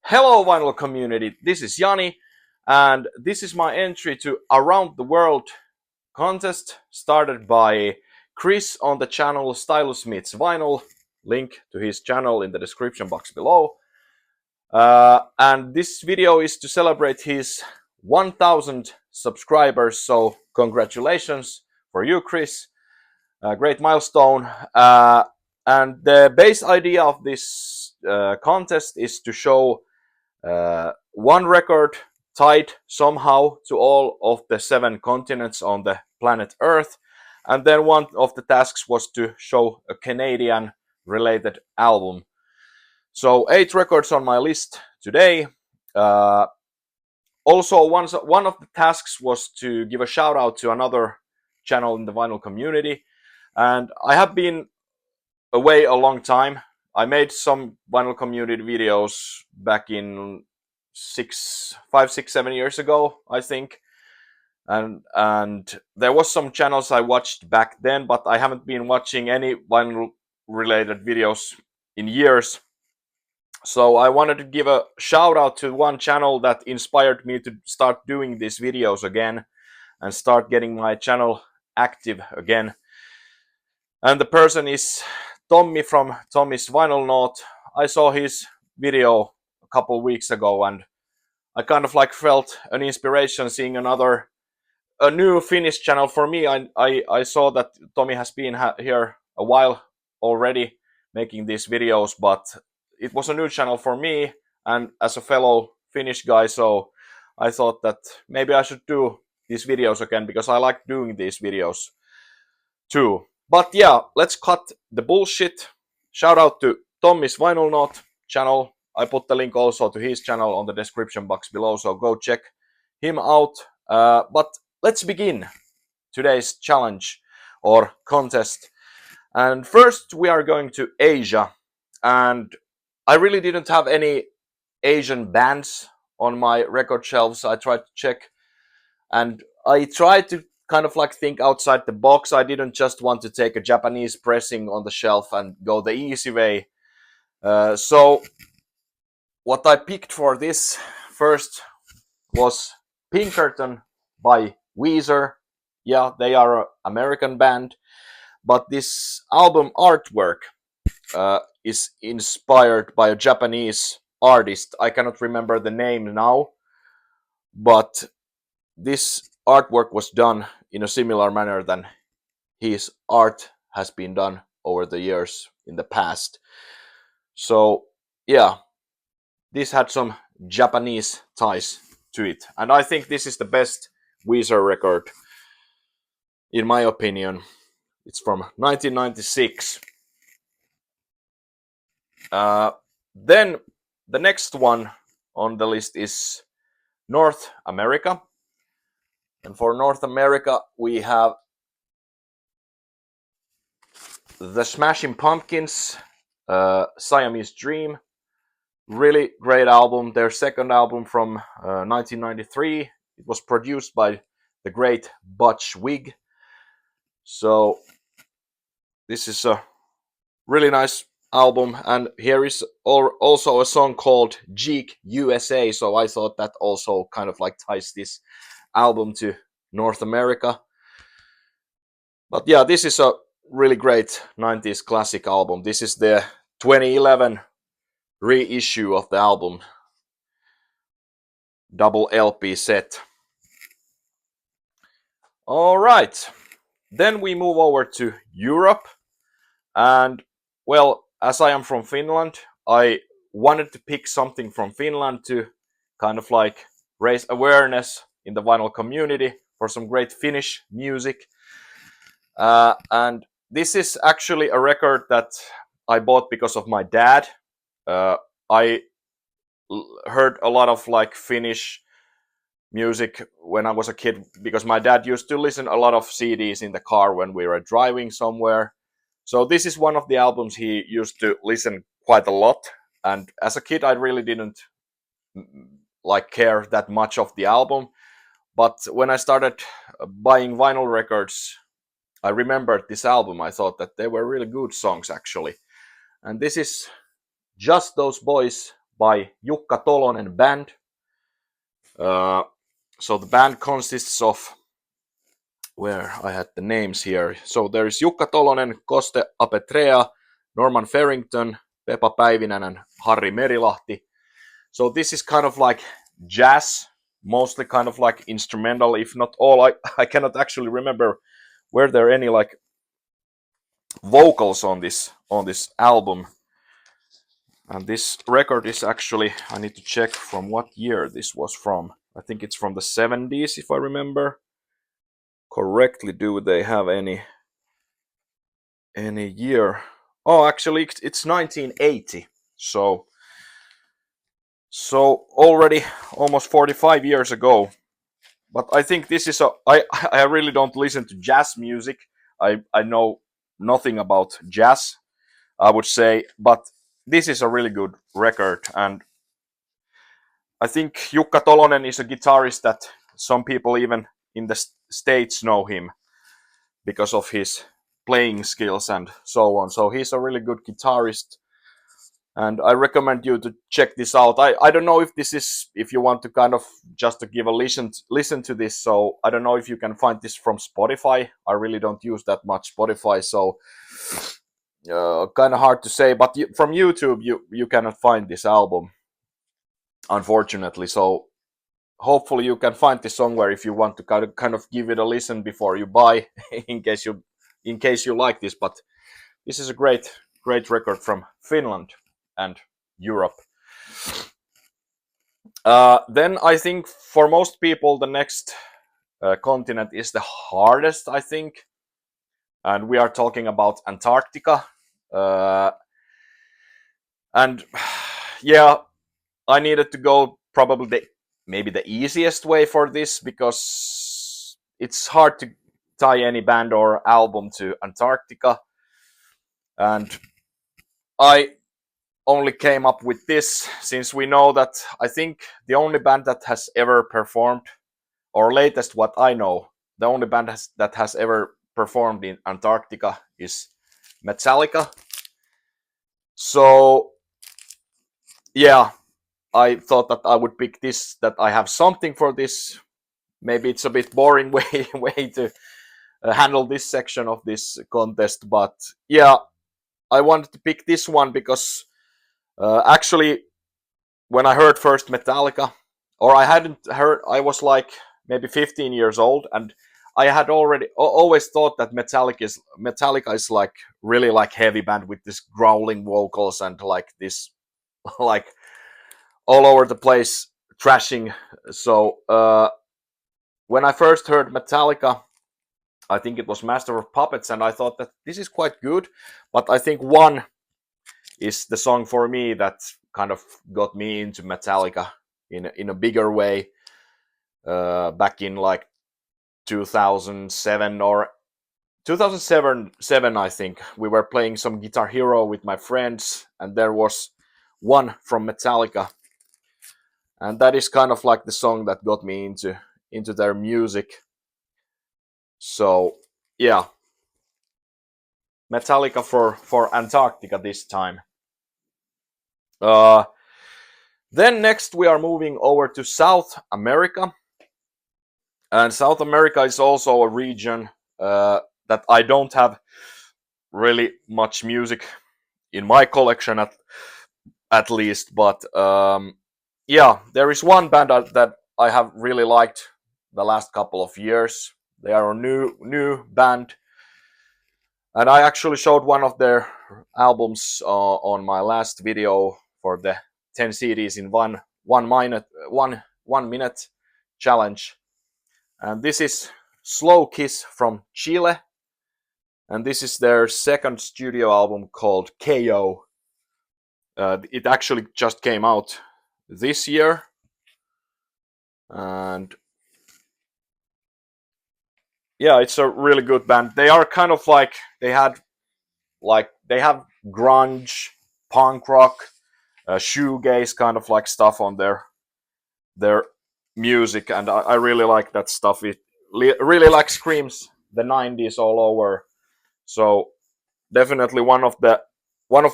Hello vinyl community, this is Yanni and this is my entry to Around the World contest started by Chris on the channel Stylus Meets Vinyl. Link to his channel in the description box below. And this video is to celebrate his 1000 subscribers, so congratulations for you, Chris. Great milestone. And the base idea of this contest is to show one record tied somehow to all of the 7 continents on the planet Earth, and then one of the tasks was to show a Canadian related album. So 8 records on my list today. Also one of the tasks was to give a shout out to another channel in the vinyl community, and I have been away a long time. I made some vinyl community videos back in 5, 6, 7 years ago, I think, and there was some channels I watched back then, but I haven't been watching any vinyl related videos in years. So I wanted to give a shout out to one channel that inspired me to start doing these videos again and start getting my channel active again. And the person is Tommy from Tommy's Vinyl Note. I saw his video a couple weeks ago and I kind of like felt an inspiration seeing a new Finnish channel for me. I saw that Tommy has been here a while already making these videos, but it was a new channel for me and as a fellow Finnish guy, so I thought that maybe I should do these videos again because I like doing these videos too. But yeah, let's cut the bullshit. Shout out to Tommy's Vinyl Note channel. I put the link also to his channel on the description box below, so go check him out. But let's begin today's challenge or contest. And first we are going to Asia. And I really didn't have any Asian bands on my record shelves. I tried to check and I tried to kind of like think outside the box. I didn't just want to take a Japanese pressing on the shelf and go the easy way. So what I picked for this first was Pinkerton by Weezer. Yeah, they are an American band, but this album artwork is inspired by a Japanese artist. I cannot remember the name now, but this artwork was done in a similar manner than his art has been done over the years in the past. So yeah, this had some Japanese ties to it, and I think this is the best Weezer record in my opinion. It's from 1996. Then the next one on the list is North America. And for North America, we have the Smashing Pumpkins, Siamese Dream. Really great album. Their second album from 1993. It was produced by the great Butch Vig. So this is a really nice album. And here is also a song called Geek USA. So I thought that also kind of like ties this album to North America. But yeah, this is a really great 90s classic album. This is the 2011 reissue of the album, double LP set. All right, then we move over to Europe, and well, as I am from Finland, I wanted to pick something from Finland to kind of like raise awareness in the vinyl community for some great Finnish music. And this is actually a record that I bought because of my dad. I heard a lot of like Finnish music when I was a kid because my dad used to listen a lot of CDs in the car when we were driving somewhere. So this is one of the albums he used to listen quite a lot. And as a kid, I really didn't like care that much of the album. But when I started buying vinyl records, I remembered this album. I thought that they were really good songs actually. And this is Just Those Boys by Jukka Tolonen Band. So the band consists of, where I had the names here. So there is Jukka Tolonen, Koste Apetrea, Norman Farrington, Pepa Päivinen, and Harri Merilahti. So this is kind of like jazz, mostly kind of like instrumental, if not all. I cannot actually remember were there any like vocals on this album. And this record is actually, I need to check from what year this was from. I think it's from the 70s, if I remember correctly. Do they have any year? Oh, actually, it's 1980. So already almost 45 years ago. But I think this is I really don't listen to jazz music. I know nothing about jazz, I would say, but this is a really good record, and I think Jukka Tolonen is a guitarist that some people even in the States know him because of his playing skills and so on. So he's a really good guitarist, and I recommend you to check this out. I don't know if this is, if you want to kind of just to give a listen to this. So I don't know if you can find this from Spotify. I really don't use that much Spotify, so kind of hard to say. But from YouTube, you cannot find this album, unfortunately. So hopefully you can find this somewhere if you want to kind of give it a listen before you buy, in case you like this. But this is a great record from Finland and Europe. Then I think for most people the next continent is the hardest, I think, and we are talking about Antarctica. And yeah, I needed to go probably maybe the easiest way for this, because it's hard to tie any band or album to Antarctica, and I only came up with this since we know that I think the only band that has ever performed, or latest what I know, the only band that has ever performed in Antarctica is Metallica. So yeah, I thought that I would pick this, that I have something for this. Maybe it's a bit boring way to handle this section of this contest, but yeah, I wanted to pick this one because actually when I heard first Metallica, or I hadn't heard, I was like maybe 15 years old, and I had always thought that Metallica is like really like heavy band with this growling vocals and like this like all over the place trashing. So when I first heard Metallica, I think it was Master of Puppets, and I thought that this is quite good. But I think one is the song for me that kind of got me into Metallica in a bigger way. Back in like 2007 or 2007, I think we were playing some Guitar Hero with my friends, and there was one from Metallica, and that is kind of like the song that got me into their music. So yeah, Metallica for Antarctica this time. Then next we are moving over to South America, and South America is also a region that I don't have really much music in my collection at least, but yeah, there is one band that I have really liked the last couple of years. They are a new band, and I actually showed one of their albums on my last video for the 10 CDs in one minute challenge. And this is Slow Kiss from Chile, and this is their second studio album called KO. It actually just came out this year, and yeah, it's a really good band. They are kind of like they have grunge, punk rock, shoegaze kind of like stuff on their music, and I really like that stuff. It really like screams the 90s all over. So definitely one of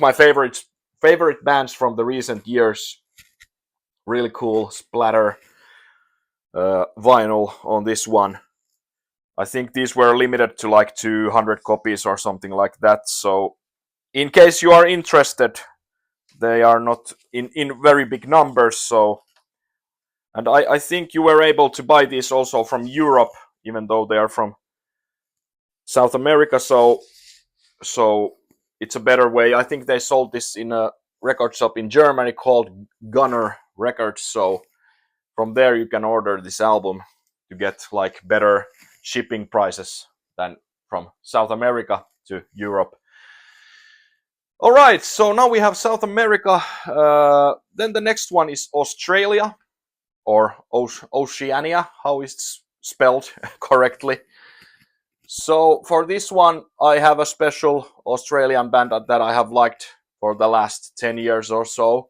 my favorite bands from the recent years. Really cool splatter vinyl on this one. I think these were limited to like 200 copies or something like that. So in case you are interested, they are not in very big numbers. So, and I think you were able to buy these also from Europe, even though they are from South America. So it's a better way. I think they sold this in a record shop in Germany called Gunner Records. So from there you can order this album to get like better shipping prices than from South America to Europe. All right, so now we have South America. Then the next one is Australia, or Oceania, how it's spelled correctly. So for this one, I have a special Australian band that I have liked for the last 10 years or so.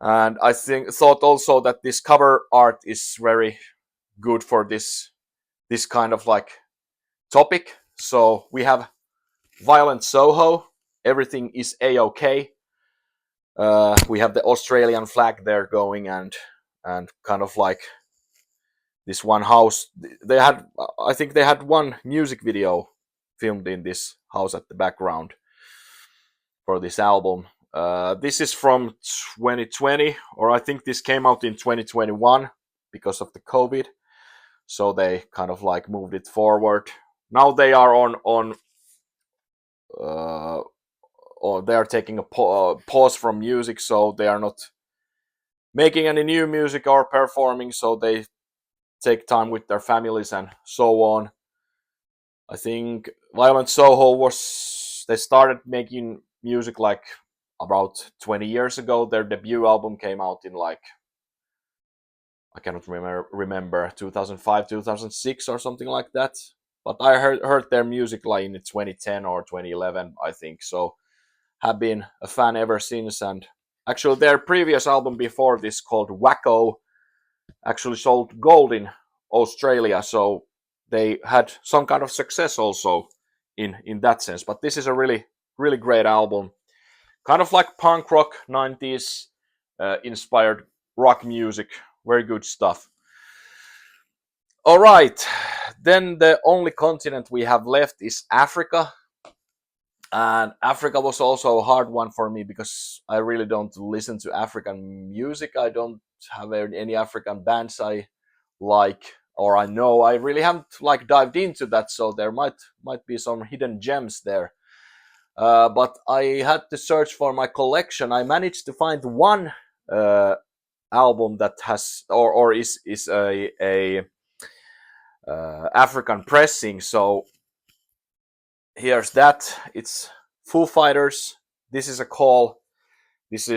And I thought also that this cover art is very good for this kind of like topic. So we have Violent Soho, Everything is A-OK. We have the Australian flag there going, and kind of like this one house. They had, I think they had one music video filmed in this house at the background for this album. This is from 2020, or I think this came out in 2021 because of the COVID. So they kind of like moved it forward. Now they are on or they are taking a pause from music, so they are not making any new music or performing. So they take time with their families and so on. I think Violent Soho they started making music like about 20 years ago. Their debut album came out in like, I cannot remember 2005, 2006 or something like that. But I heard their music like in 2010 or 2011, I think. So have been a fan ever since. And actually their previous album before this, called Wacko, actually sold gold in Australia. So they had some kind of success also in that sense. But this is a really, really great album. Kind of like punk rock, 90s inspired rock music. Very good stuff. All right, then the only continent we have left is Africa. And Africa was also a hard one for me because I really don't listen to African music. I don't have any African bands I like or I know. I really haven't like dived into that, so there might be some hidden gems there. But I had to search for my collection. I managed to find one album that has or is a African pressing. So here's that. It's Foo Fighters. This is a call. This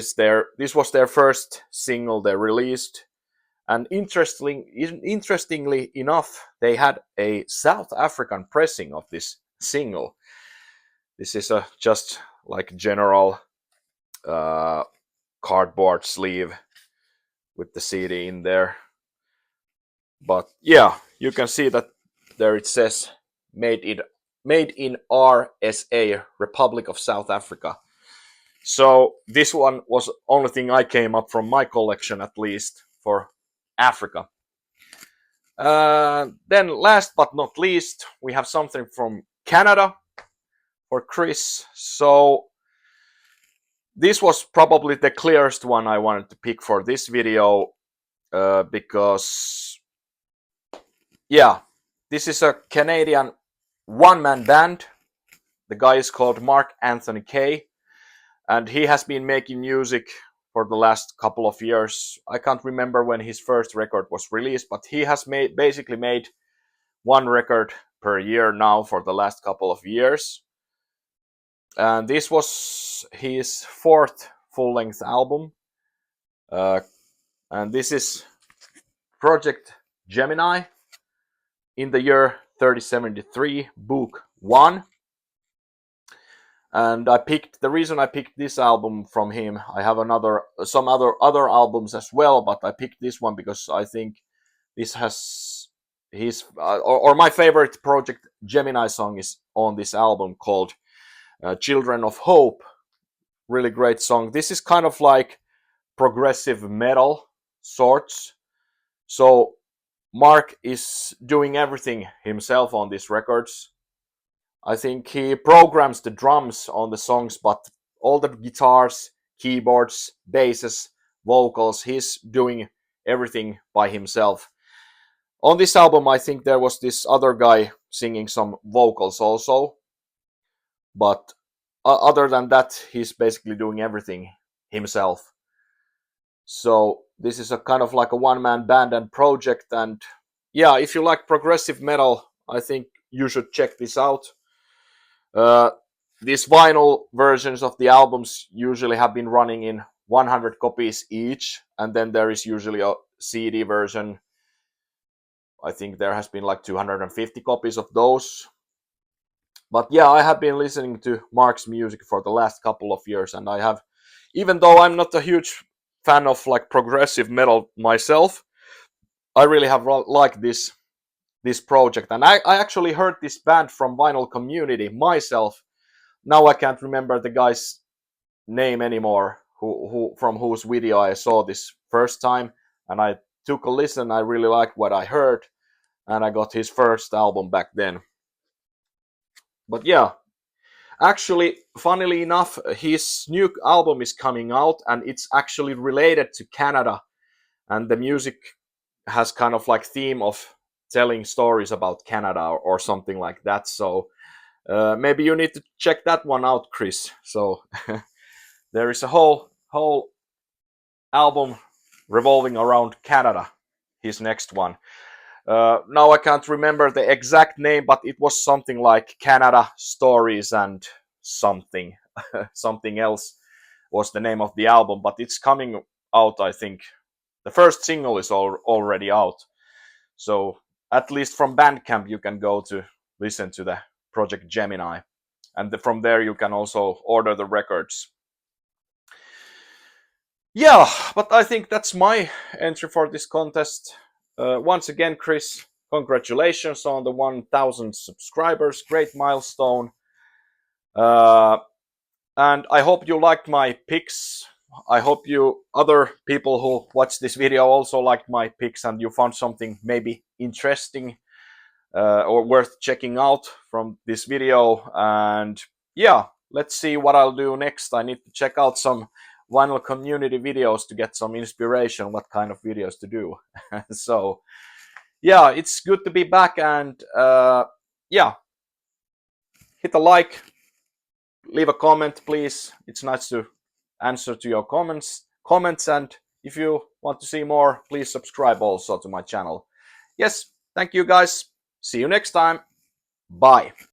was their first single they released. And interestingly enough, they had a South African pressing of this single. This is a just like general cardboard sleeve with the CD in there. But yeah, you can see that there it says made in RSA, Republic of South Africa. So this one was the only thing I came up from my collection, at least for Africa. Then last but not least, we have something from Canada for Chris. So this was probably the clearest one I wanted to pick for this video because, yeah, this is a Canadian one-man band. The guy is called Mark Anthony Kay, and he has been making music for the last couple of years. I can't remember when his first record was released, but he has basically made one record per year now for the last couple of years. And this was his fourth full-length album. And this is Project Gemini in the year 3073, Book 1. And the reason I picked this album from him, I have some other albums as well, but I picked this one because I think this has his or my favorite Project Gemini song is on this album, called Children of Hope. Really great song. This is kind of like progressive metal sorts. So Mark is doing everything himself on these records. I think he programs the drums on the songs, but all the guitars, keyboards, basses, vocals, he's doing everything by himself. On this album, I think there was this other guy singing some vocals also, but other than that, he's basically doing everything himself. So this is a kind of like a one-man band and project, and yeah, if you like progressive metal, I think you should check this out. Uh, these vinyl versions of the albums usually have been running in 100 copies each, and then there is usually a CD version. I think there has been like 250 copies of those. But yeah, I have been listening to Mark's music for the last couple of years, and I have, even though I'm not a huge fan of like progressive metal myself, I really have liked this project. And I actually heard this band from Vinyl Community myself. Now I can't remember the guy's name anymore, who from whose video I saw this first time, and I took a listen. I really liked what I heard, and I got his first album back then. But yeah, actually, funnily enough, his new album is coming out, and it's actually related to Canada, and the music has kind of like theme of telling stories about Canada or something like that. So maybe you need to check that one out, Chris. So there is a whole album revolving around Canada. His next one. Now I can't remember the exact name, but it was something like Canada Stories and something. Something else was the name of the album, but it's coming out, I think. The first single is already out. So at least from Bandcamp you can go to listen to the Project Gemini. And from there you can also order the records. Yeah, but I think that's my entry for this contest. Once again, Chris, congratulations on the 1,000 subscribers. Great milestone. And I hope you liked my picks. I hope you other people who watched this video also liked my picks and you found something maybe interesting or worth checking out from this video. And yeah, let's see what I'll do next. I need to check out some vinyl community videos to get some inspiration what kind of videos to do. So yeah, it's good to be back, and yeah, hit a like, leave a comment, please. It's nice to answer to your comments, and if you want to see more, please subscribe also to my channel. Yes, thank you guys. See you next time. Bye.